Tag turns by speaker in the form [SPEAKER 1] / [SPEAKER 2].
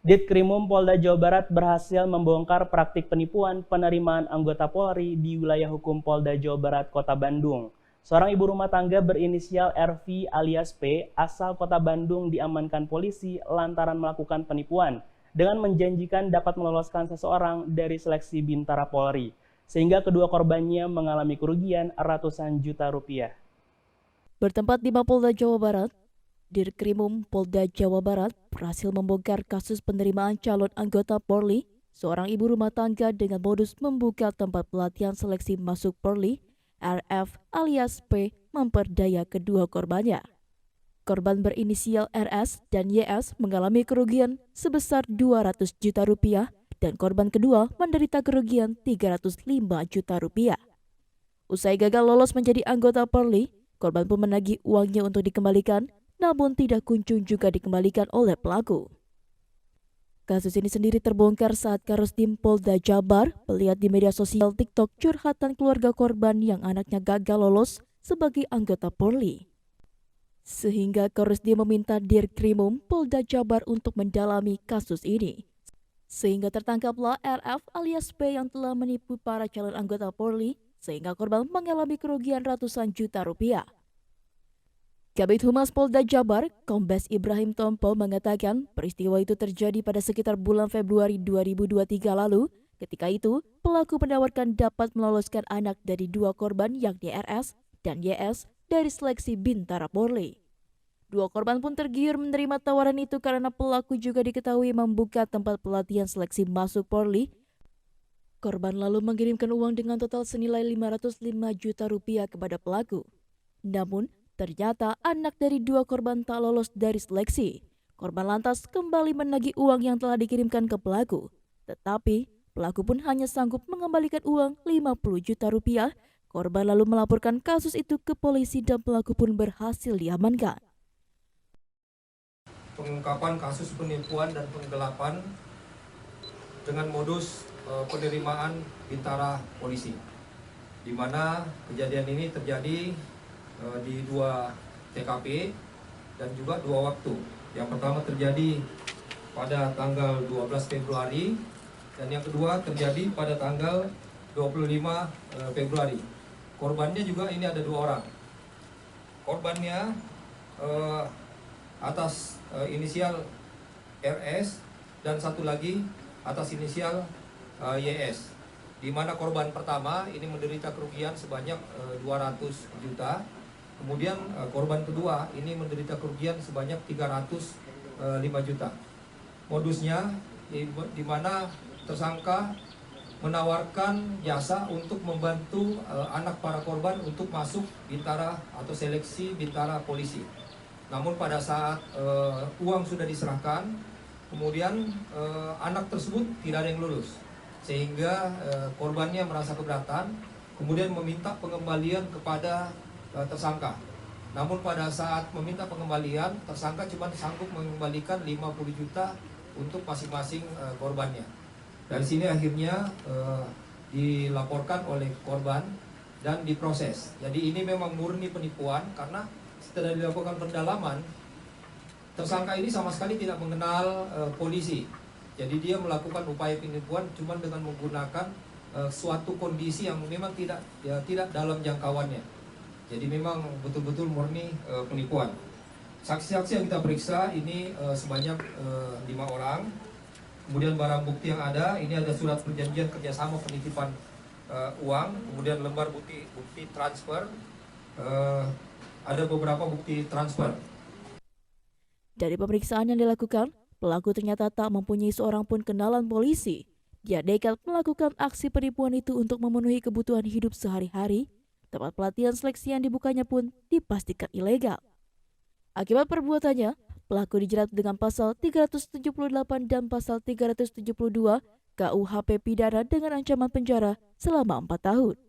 [SPEAKER 1] Ditkrimum Polda Jawa Barat berhasil membongkar praktik penipuan penerimaan anggota Polri di wilayah hukum Polda Jawa Barat, Kota Bandung. Seorang ibu rumah tangga berinisial RV alias P asal Kota Bandung diamankan polisi lantaran melakukan penipuan dengan menjanjikan dapat meloloskan seseorang dari seleksi Bintara Polri, sehingga kedua korbannya mengalami kerugian ratusan juta rupiah.
[SPEAKER 2] Bertempat di Mapolda Jawa Barat, Dirkrimum Polda Jawa Barat berhasil membongkar kasus penerimaan calon anggota Polri, seorang ibu rumah tangga dengan modus membuka tempat pelatihan seleksi masuk Polri, RF alias P memperdaya kedua korbannya. Korban berinisial RS dan YS mengalami kerugian sebesar 200 juta rupiah dan korban kedua menderita kerugian 305 juta rupiah. Usai gagal lolos menjadi anggota Polri, korban pun menagih uangnya untuk dikembalikan, namun tidak kunjung juga dikembalikan oleh pelaku. Kasus ini sendiri terbongkar saat Karosdim Polda Jabar melihat di media sosial TikTok curhatan keluarga korban yang anaknya gagal lolos sebagai anggota Polri. Sehingga Karosdim meminta Dirkrimum Polda Jabar untuk mendalami kasus ini. Sehingga tertangkaplah RF alias P yang telah menipu para calon anggota Polri sehingga korban mengalami kerugian ratusan juta rupiah. Kabid Humas Polda Jabar, Kombes Ibrahim Tompo mengatakan peristiwa itu terjadi pada sekitar bulan Februari 2023 lalu. Ketika itu, pelaku menawarkan dapat meloloskan anak dari dua korban yakni RS dan YS dari seleksi Bintara Polri. Dua korban pun tergiur menerima tawaran itu karena pelaku juga diketahui membuka tempat pelatihan seleksi masuk Polri. Korban lalu mengirimkan uang dengan total senilai 505 juta rupiah kepada pelaku. Namun, ternyata anak dari dua korban tak lolos dari seleksi. Korban lantas kembali menagih uang yang telah dikirimkan ke pelaku. Tetapi pelaku pun hanya sanggup mengembalikan uang 50 juta rupiah. Korban lalu melaporkan kasus itu ke polisi dan pelaku pun berhasil diamankan.
[SPEAKER 3] Pengungkapan kasus penipuan dan penggelapan dengan modus penerimaan Bintara Polisi, di mana kejadian ini terjadi di dua TKP dan juga dua waktu. Yang pertama terjadi pada tanggal 12 Februari dan yang kedua terjadi pada tanggal 25 Februari. Korbannya juga ini ada dua orang. Korbannya atas inisial RS dan satu lagi atas inisial YS. Di mana korban pertama ini menderita kerugian sebanyak 200 juta. Kemudian korban kedua ini menderita kerugian sebanyak 305 juta. Modusnya di mana tersangka menawarkan jasa untuk membantu anak para korban untuk masuk Bintara atau seleksi Bintara Polisi. Namun pada saat uang sudah diserahkan, kemudian anak tersebut tidak ada yang lulus. Sehingga korbannya merasa keberatan, kemudian meminta pengembalian kepada tersangka. Namun pada saat meminta pengembalian, tersangka cuma sanggup mengembalikan 50 juta untuk masing-masing korbannya. Dari sini akhirnya dilaporkan oleh korban dan diproses. Jadi ini memang murni penipuan karena setelah dilakukan pendalaman, tersangka ini sama sekali tidak mengenal polisi. Jadi dia melakukan upaya penipuan cuma dengan menggunakan suatu kondisi yang memang tidak dalam jangkauannya. Jadi memang betul-betul murni penipuan. Saksi-saksi yang kita periksa ini sebanyak 5 orang. Kemudian barang bukti yang ada, ini ada surat perjanjian kerjasama penitipan uang, kemudian lembar bukti transfer, ada beberapa bukti transfer.
[SPEAKER 2] Dari pemeriksaan yang dilakukan, pelaku ternyata tak mempunyai seorang pun kenalan polisi. Dia nekat melakukan aksi penipuan itu untuk memenuhi kebutuhan hidup sehari-hari. Tempat pelatihan seleksi yang dibukanya pun dipastikan ilegal. Akibat perbuatannya, pelaku dijerat dengan pasal 378 dan pasal 372 KUHP pidana dengan ancaman penjara selama 4 tahun.